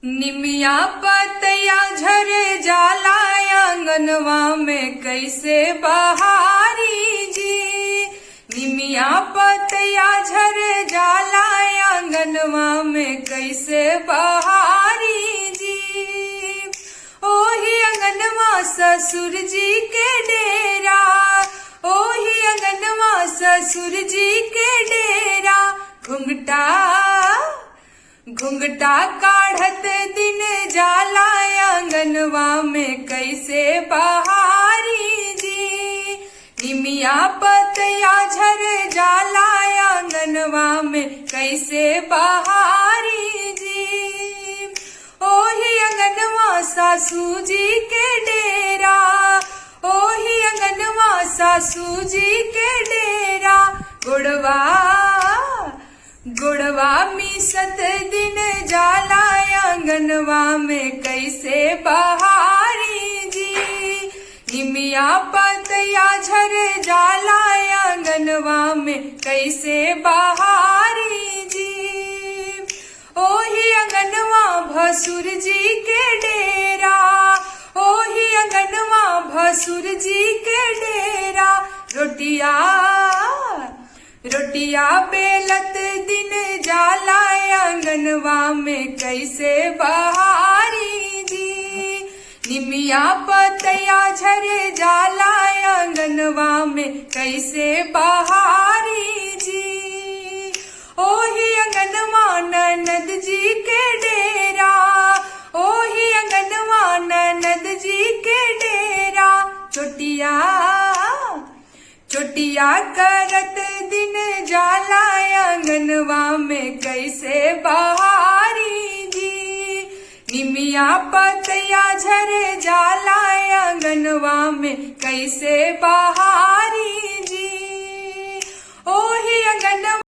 निमिया पतया झरे जाला आंगनवा में कैसे बहारी जी। निमिया पतया झरे जाला आंगनवा में कैसे बहारी जी। ओही अंगनवा ससुर जी के डेरा, ओही अंगनवा ससुर जी के डेरा। घुंघटा घुंघटा काढ़त दिन जाला आंगनवा में कैसे बहारी जी। निमिया पतया झर जाला आंगनवा में कैसे बहारी जी। ओही अंगनवा सासू जी के डेरा, ओही अंगनवा सासू जी के डेरा। गुड़वा मिसत दिन जाला आंगनवा में कैसे बहारी जी। निमिया पतया झर जाला आंगनवा में कैसे बहारी जी। ओही अंगनवा भसुर जी के डेरा, ओही अंगनवा भसुर जी के डेरा। रोटिया बेलत दिन जाला आंगनवा में कैसे बहारी जी। निमिया पतया झरे जाला आंगनवा में कैसे बहारी जी। ओही अंगनवा ननद जी के डेरा, ओही अंगनवा ननद जी के डेरा। चोटिया करत दिन जाला आंगनवा में कैसे बहारी जी। निमिया पतया झरे जाला आंगनवा में कैसे बहारी।